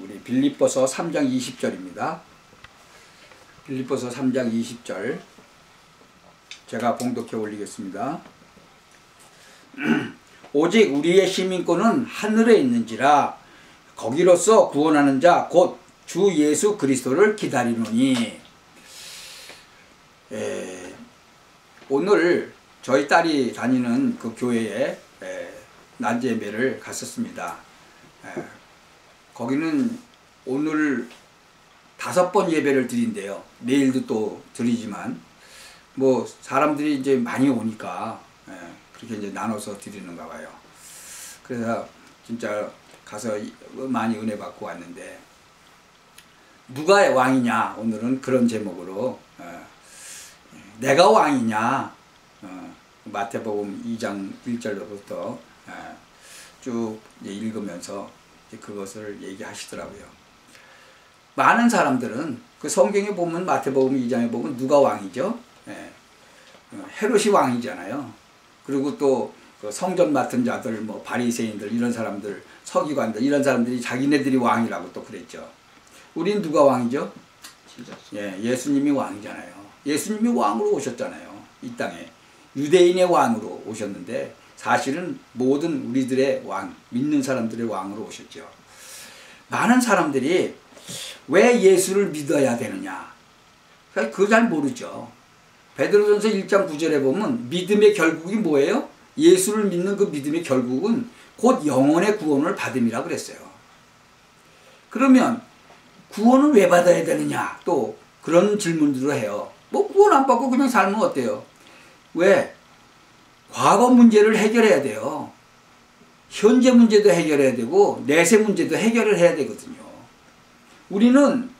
우리 빌립보서 3장 20절입니다. 빌립보서 3장 20절 제가 봉독해 올리겠습니다. 오직 우리의 시민권은 하늘에 있는지라 거기로서 구원하는 자 곧 주 예수 그리스도를 기다리노니. 오늘 저희 딸이 다니는 그 교회에 낮 예배를 갔었습니다. 거기는 오늘 5번 예배를 드린대요. 내일도 또 드리지만 뭐 사람들이 이제 많이 오니까 그렇게 이제 나눠서 드리는가 봐요. 그래서 진짜 가서 많이 은혜 받고 왔는데, 누가 왕이냐, 오늘은 그런 제목으로 내가 왕이냐, 마태복음 2장 1절로부터 쭉 읽으면서 그것을 얘기하시더라고요. 많은 사람들은 그 성경에 보면, 마태복음 2장에 보면 누가 왕이죠? 헤롯이 왕이잖아요. 그리고 또 그 성전 맡은 자들, 뭐 바리새인들, 이런 사람들, 서기관들, 이런 사람들이 자기네들이 왕이라고 또 그랬죠. 우린 누가 왕이죠? 예수님이 왕이잖아요. 예수님이 왕으로 오셨잖아요. 이 땅에 유대인의 왕으로 오셨는데, 사실은 모든 우리들의 왕, 믿는 사람들의 왕으로 오셨죠. 많은 사람들이 왜 예수를 믿어야 되느냐, 그거 잘 모르죠. 베드로전서 1장 9절에 보면 믿음의 결국이 뭐예요? 예수를 믿는 그 믿음의 결국은 곧 영혼의 구원을 받음이라 그랬어요. 그러면 구원을 왜 받아야 되느냐, 또 그런 질문들을 해요. 뭐 구원 안 받고 그냥 살면 어때요? 왜? 과거 문제를 해결해야 돼요. 현재 문제도 해결해야 되고 내세 문제도 해결을 해야 되거든요. 우리는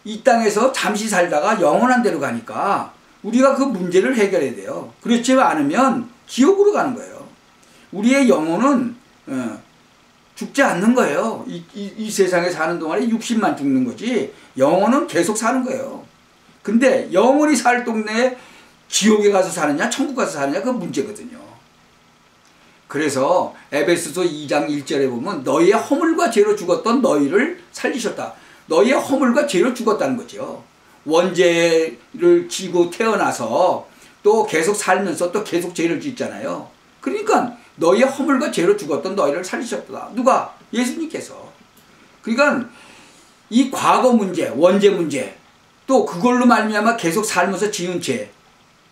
이 땅에서 잠시 살다가 영원한 데로 가니까 우리가 그 문제를 해결해야 돼요. 그렇지 않으면 지옥으로 가는 거예요. 우리의 영혼은 죽지 않는 거예요. 이 세상에 사는 동안에 육신만 죽는 거지 영혼은 계속 사는 거예요. 근데 영원히 살 동네에 지옥에 가서 사느냐 천국 가서 사느냐, 그 문제거든요. 그래서 에베소서 2장 1절에 보면 너희의 허물과 죄로 죽었던 너희를 살리셨다. 너희의 허물과 죄로 죽었다는 거죠. 원죄를 지고 태어나서 또 계속 살면서 또 계속 죄를 짓잖아요. 그러니까 너희의 허물과 죄로 죽었던 너희를 살리셨다. 누가? 예수님께서. 그러니까 이 과거 문제, 원죄 문제, 또 그걸로 말미암아 계속 살면서 지은 죄,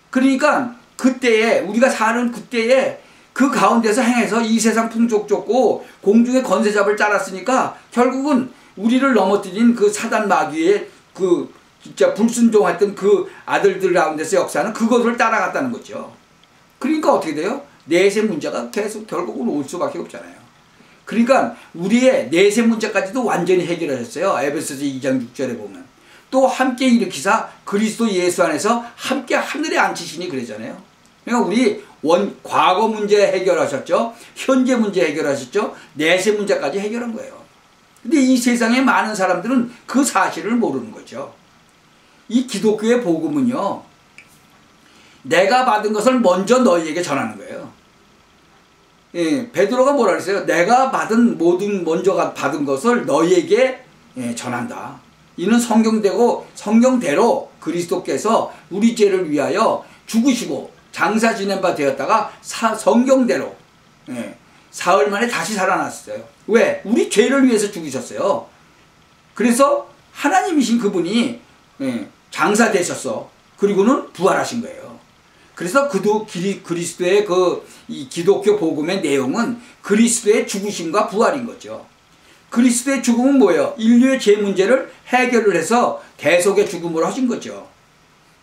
그러니까 그때에 우리가 사는 그때에 그 가운데서 행해서 이 세상 풍족 쫓고 공중의 권세잡을 짜랐으니까 결국은 우리를 넘어뜨린 그 사단 마귀의 그 진짜 불순종했던 그 아들들 가운데서 역사는 그것을 따라갔다는 거죠. 그러니까 어떻게 돼요? 내세 문제가 계속 결국은 올 수밖에 없잖아요. 그러니까 우리의 내세 문제까지도 완전히 해결하셨어요. 에베소서 2장 6절에 보면. 또 함께 일으키사 그리스도 예수 안에서 함께 하늘에 앉히시니 그러잖아요. 그러니까 우리 과거 문제 해결하셨죠. 현재 문제 해결하셨죠. 내세 문제까지 해결한 거예요. 근데 이 세상에 많은 사람들은 그 사실을 모르는 거죠. 이 기독교의 복음은요, 내가 받은 것을 먼저 너희에게 전하는 거예요. 베드로가 뭐라 그랬어요? 내가 받은 먼저 받은 것을 너희에게 전한다. 이는 성경대로 그리스도께서 우리 죄를 위하여 죽으시고 장사 지낸 바 되었다가 성경대로 사흘 만에 다시 살아났어요. 왜? 우리 죄를 위해서 죽으셨어요. 그래서 하나님이신 그분이 장사되셨어. 그리고는 부활하신 거예요. 그래서 그리스도의 이 기독교 복음의 내용은 그리스도의 죽으심과 부활인 거죠. 그리스도의 죽음은 뭐예요? 인류의 죄 문제를 해결을 해서 대속의 죽음으로 하신 거죠.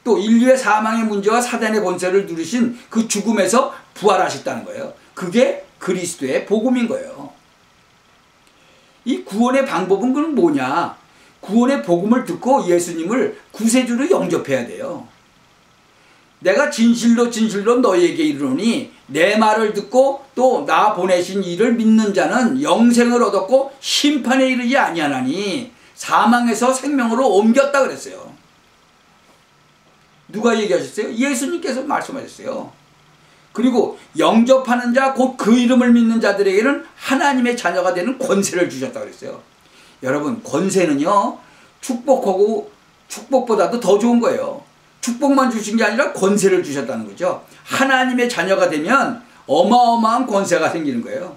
또 인류의 사망의 문제와 사단의 권세를 누리신 그 죽음에서 부활하셨다는 거예요. 그게 그리스도의 복음인 거예요. 이 구원의 방법은 그럼 뭐냐? 구원의 복음을 듣고 예수님을 구세주로 영접해야 돼요. 내가 진실로 너희에게 이르노니 내 말을 듣고 또 나 보내신 이를 믿는 자는 영생을 얻었고 심판에 이르지 아니하나니 사망에서 생명으로 옮겼다 그랬어요. 누가 얘기하셨어요? 예수님께서 말씀하셨어요. 그리고 영접하는 자 곧 그 이름을 믿는 자들에게는 하나님의 자녀가 되는 권세를 주셨다 그랬어요. 여러분, 권세는요, 축복보다도 더 좋은 거예요. 축복만 주신 게 아니라 권세를 주셨다는 거죠. 하나님의 자녀가 되면 어마어마한 권세가 생기는 거예요.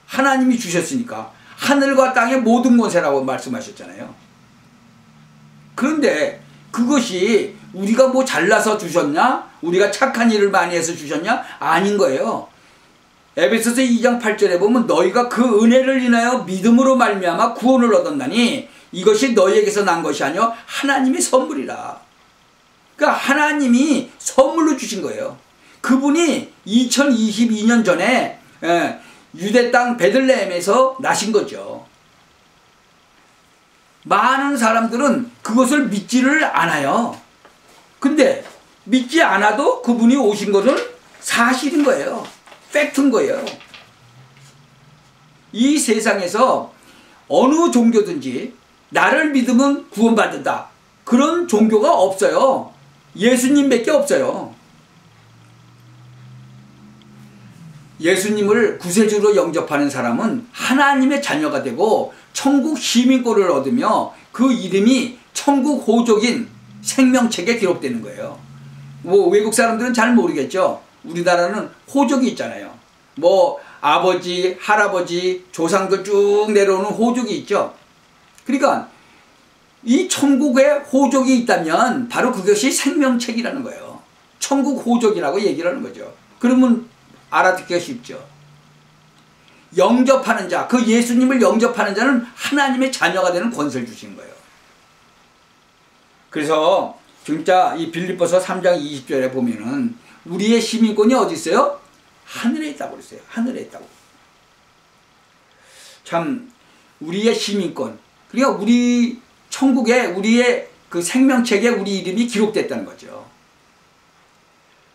하나님이 주셨으니까. 하늘과 땅의 모든 권세라고 말씀하셨잖아요. 그런데 그것이 우리가 뭐 잘나서 주셨냐? 우리가 착한 일을 많이 해서 주셨냐? 아닌 거예요. 에베소서 2장 8절에 보면 너희가 그 은혜를 인하여 믿음으로 말미암아 구원을 얻었나니 이것이 너희에게서 난 것이 아니요 하나님의 선물이라. 그러니까 하나님이 선물로 주신 거예요. 그분이 2022년 전에 유대 땅 베들레헴에서 나신 거죠. 많은 사람들은 그것을 믿지를 않아요. 근데 믿지 않아도 그분이 오신 것은 사실인 거예요. 팩트인 거예요. 이 세상에서 어느 종교든지 나를 믿으면 구원받는다. 그런 종교가 없어요. 예수님밖에 없어요. 예수님을 구세주로 영접하는 사람은 하나님의 자녀가 되고 천국 시민권을 얻으며 그 이름이 천국 호족인 생명책에 기록되는 거예요. 뭐 외국 사람들은 잘 모르겠죠. 우리나라는 호족이 있잖아요. 뭐 아버지, 할아버지, 조상들 쭉 내려오는 호족이 있죠. 그러니까 이 천국에 호족이 있다면 바로 그것이 생명책이라는 거예요. 천국 호족이라고 얘기를 하는 거죠. 그러면 알아듣기가 쉽죠. 영접하는 자, 그 예수님을 영접하는 자는 하나님의 자녀가 되는 권세를 주신 거예요. 그래서 진짜 이 빌립보서 3장 20절에 보면은 우리의 시민권이 어디 있어요? 하늘에 있다고 그랬어요. 하늘에 있다고. 참 우리의 시민권, 그러니까 우리 천국에 우리의 그 생명책에 우리 이름이 기록됐다는 거죠.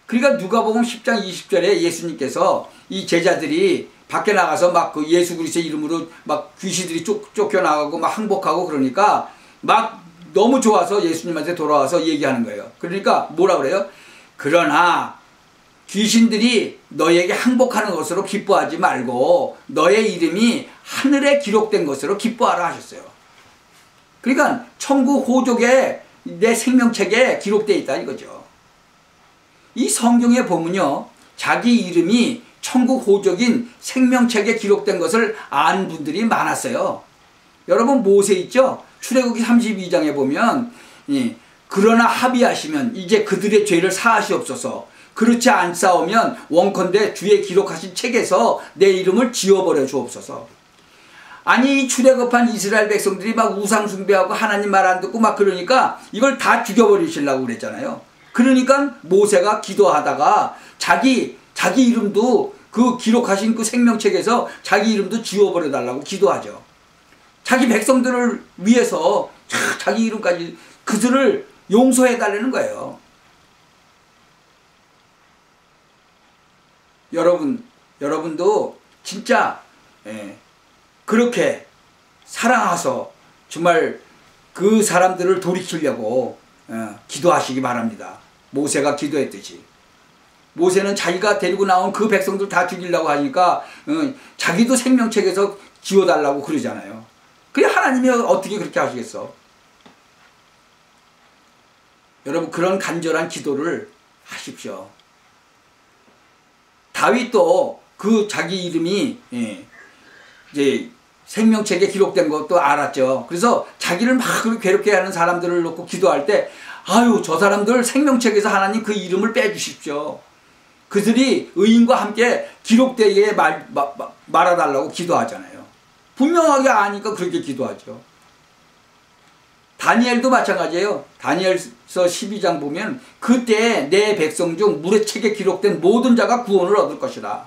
그러니까 누가복음 10장 20절에 예수님께서 이 제자들이 밖에 나가서 막 그 예수 그리스도의 이름으로 막 귀신들이 쫓겨나가고 막 항복하고 그러니까 막 너무 좋아서 예수님한테 돌아와서 얘기하는 거예요. 그러니까 뭐라 그래요? 그러나 귀신들이 너에게 항복하는 것으로 기뻐하지 말고 너의 이름이 하늘에 기록된 것으로 기뻐하라 하셨어요. 그러니까 천국 호족에 내 생명책에 기록되어 있다 이거죠. 이 성경에 보면요, 자기 이름이 천국 호족인 생명책에 기록된 것을 아는 분들이 많았어요. 여러분 모세 있죠? 출애굽기 32장에 보면 그러나 합의하시면 이제 그들의 죄를 사하시옵소서. 그렇지 않사오면 원컨대 주의 기록하신 책에서 내 이름을 지워버려 주옵소서. 아니 이 출애굽한 이스라엘 백성들이 막 우상 숭배하고 하나님 말 안 듣고 막 그러니까 이걸 다 죽여버리시려고 그랬잖아요. 그러니까 모세가 기도하다가 자기 이름도 그 기록하신 그 생명책에서 자기 이름도 지워버려 달라고 기도하죠. 자기 백성들을 위해서 자기 이름까지 그들을 용서해 달라는 거예요. 여러분도 진짜 그렇게 사랑하셔서 정말 그 사람들을 돌이키려고 기도하시기 바랍니다. 모세가 기도했듯이. 모세는 자기가 데리고 나온 그 백성들 다 죽이려고 하니까 자기도 생명책에서 지워달라고 그러잖아요. 그래 하나님이 어떻게 그렇게 하시겠어? 여러분 그런 간절한 기도를 하십시오. 다윗도 그 자기 이름이 이제 생명책에 기록된 것도 알았죠. 그래서 자기를 막 괴롭게 하는 사람들을 놓고 기도할 때 아유 저 사람들 생명책에서 하나님 그 이름을 빼주십시오. 그들이 의인과 함께 기록되게 말아달라고 기도하잖아요. 분명하게 아니까 그렇게 기도하죠. 다니엘도 마찬가지예요. 다니엘서 12장 보면 그때 내 백성 중 물의 책에 기록된 모든 자가 구원을 얻을 것이라.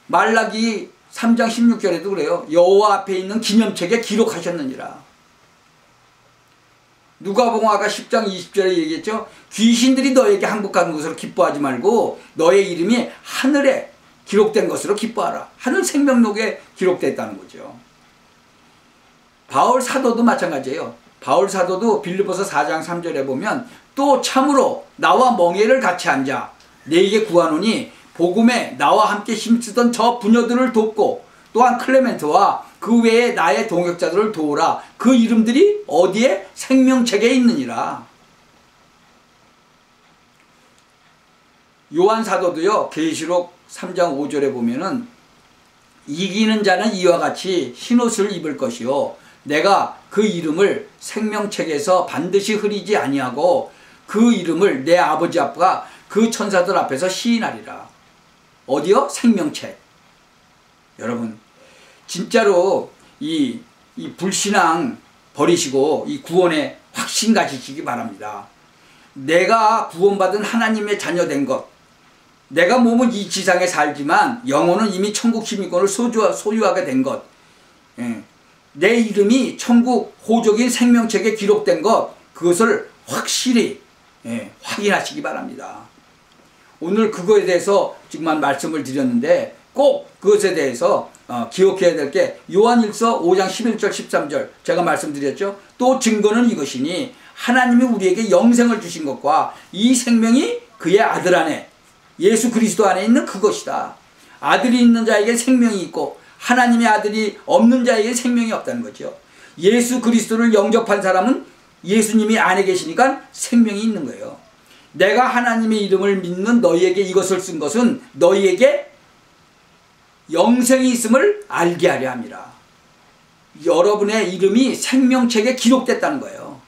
말라기 3장 16절에도 그래요. 여호와 앞에 있는 기념책에 기록하셨느니라. 누가복음가 10장 20절에 얘기했죠. 귀신들이 너에게 항복하는 것으로 기뻐하지 말고 너의 이름이 하늘에 기록된 것으로 기뻐하라. 하늘 생명록에 기록됐다는 거죠. 바울 사도도 마찬가지예요. 바울 사도도 빌립보서 4장 3절에 보면 또 참으로 나와 멍에를 같이 앉아 내게 구하노니 복음에 나와 함께 힘쓰던 저 부녀들을 돕고 또한 클레멘트와 그 외에 나의 동역자들을 도우라. 그 이름들이 어디에? 생명책에 있느니라. 요한 사도도요, 계시록 3장 5절에 보면은 이기는 자는 이와 같이 흰옷을 입을 것이요 내가 그 이름을 생명책에서 반드시 흐리지 아니하고 그 이름을 내 아버지 앞과 그 천사들 앞에서 시인하리라. 어디요? 생명책. 여러분 진짜로 이 불신앙 버리시고 이 구원에 확신 가지시기 바랍니다. 내가 구원받은 하나님의 자녀된 것, 내가 몸은 이 지상에 살지만 영혼은 이미 천국 시민권을 소유하게 된 것, 내 이름이 천국 호적인 생명책에 기록된 것, 그것을 확실히 확인하시기 바랍니다. 오늘 그거에 대해서 지금 말씀을 드렸는데 꼭 그것에 대해서 기억해야 될 게 요한일서 5장 11절 13절 제가 말씀드렸죠. 또 증거는 이것이니 하나님이 우리에게 영생을 주신 것과 이 생명이 그의 아들 안에 예수 그리스도 안에 있는 그것이다. 아들이 있는 자에게 생명이 있고 하나님의 아들이 없는 자에게 생명이 없다는 거죠. 예수 그리스도를 영접한 사람은 예수님이 안에 계시니까 생명이 있는 거예요. 내가 하나님의 이름을 믿는 너희에게 이것을 쓴 것은 너희에게 영생이 있음을 알게 하려 함이라. 여러분의 이름이 생명책에 기록됐다는 거예요.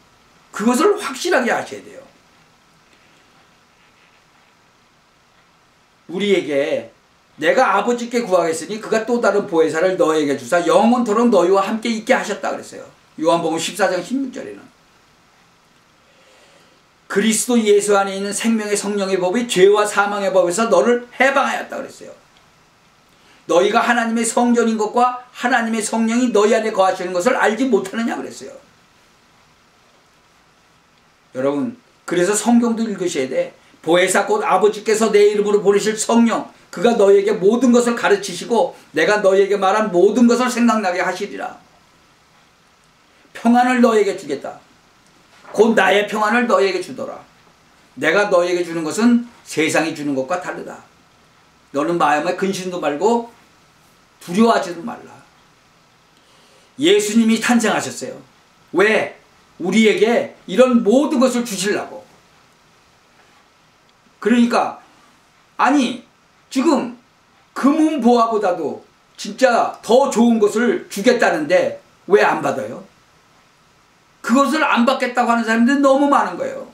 그것을 확실하게 아셔야 돼요. 우리에게 내가 아버지께 구하겠으니 그가 또 다른 보혜사를 너에게 주사 영원토록 너희와 함께 있게 하셨다 그랬어요. 요한복음 14장 16절에는 그리스도 예수 안에 있는 생명의 성령의 법이 죄와 사망의 법에서 너를 해방하였다 그랬어요. 너희가 하나님의 성전인 것과 하나님의 성령이 너희 안에 거하시는 것을 알지 못하느냐 그랬어요. 여러분 그래서 성경도 읽으셔야 돼. 보혜사 곧 아버지께서 내 이름으로 보내실 성령, 그가 너희에게 모든 것을 가르치시고 내가 너희에게 말한 모든 것을 생각나게 하시리라. 평안을 너희에게 주겠다. 곧 나의 평안을 너희에게 주더라. 내가 너희에게 주는 것은 세상이 주는 것과 다르다. 너는 마음에 근심도 말고 두려워하지도 말라. 예수님이 탄생하셨어요. 왜? 우리에게 이런 모든 것을 주시려고. 그러니까 아니 지금 금은보화보다도 진짜 더 좋은 것을 주겠다는데 왜 안 받아요? 그것을 안 받겠다고 하는 사람들이 너무 많은 거예요.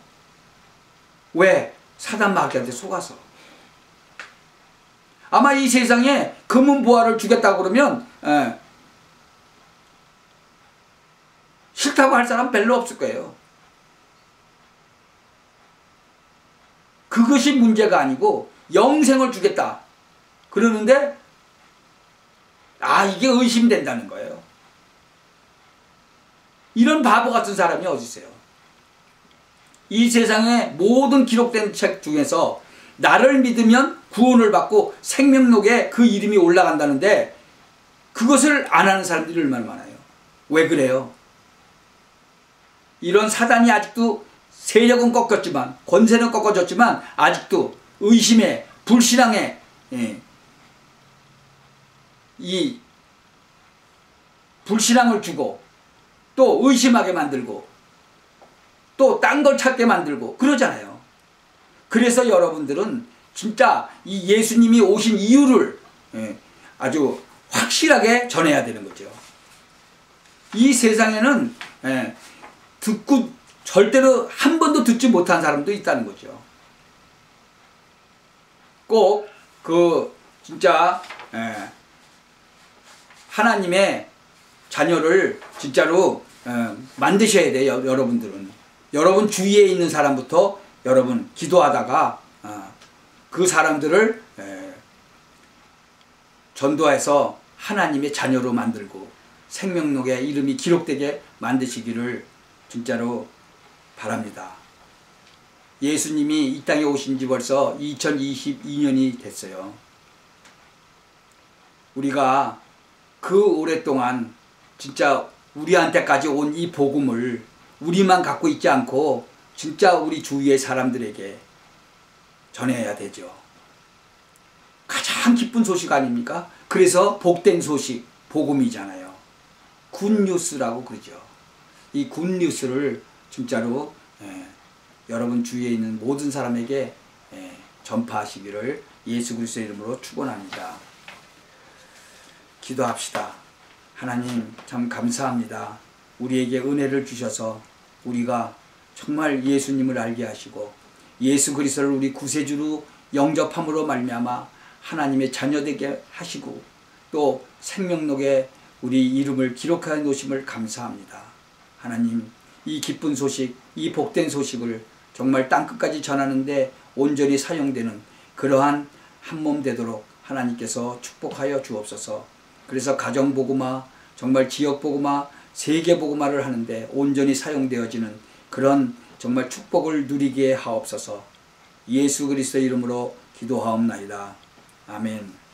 왜? 사단 마귀한테 속아서. 아마 이 세상에 금은보화를 주겠다고 그러면 싫다고 할 사람 별로 없을 거예요. 그것이 문제가 아니고 영생을 주겠다 그러는데 이게 의심된다는 거예요. 이런 바보 같은 사람이 어디 있어요? 이 세상의 모든 기록된 책 중에서 나를 믿으면 구원을 받고 생명록에 그 이름이 올라간다는데 그것을 안 하는 사람들이 얼마나 많아요. 왜 그래요? 이런 사단이 아직도 세력은 꺾였지만 권세는 꺾어졌지만 아직도 의심에 불신앙에 이 불신앙을 주고 또 의심하게 만들고 또 딴 걸 찾게 만들고 그러잖아요. 그래서 여러분들은 진짜 이 예수님이 오신 이유를 아주 확실하게 전해야 되는 거죠. 이 세상에는 듣고 절대로 한 번도 듣지 못한 사람도 있다는 거죠. 꼭 진짜 하나님의 자녀를 진짜로 만드셔야 돼요. 여러분들은. 여러분 주위에 있는 사람부터 여러분 기도하다가 그 사람들을 전도해서 하나님의 자녀로 만들고 생명록에 이름이 기록되게 만드시기를 진짜로 바랍니다. 예수님이 이 땅에 오신 지 벌써 2022년이 됐어요. 우리가 그 오랫동안 진짜 우리한테까지 온 이 복음을 우리만 갖고 있지 않고 진짜 우리 주위의 사람들에게 전해야 되죠. 가장 기쁜 소식 아닙니까? 그래서 복된 소식, 복음이잖아요. 굿뉴스라고 그러죠. 이 굿뉴스를 진짜로 여러분 주위에 있는 모든 사람에게 전파하시기를 예수 그리스도의 이름으로 축원합니다. 기도합시다. 하나님 참 감사합니다. 우리에게 은혜를 주셔서 우리가 정말 예수님을 알게 하시고 예수 그리스도를 우리 구세주로 영접함으로 말미암아 하나님의 자녀되게 하시고 또 생명록에 우리 이름을 기록하여 놓으심을 감사합니다. 하나님 이 기쁜 소식, 이 복된 소식을 정말 땅끝까지 전하는데 온전히 사용되는 그러한 한몸 되도록 하나님께서 축복하여 주옵소서. 그래서 가정복음화, 정말 지역복음화, 세계복음화를 하는데 온전히 사용되어지는 그런 정말 축복을 누리게 하옵소서. 예수 그리스도의 이름으로 기도하옵나이다. 아멘.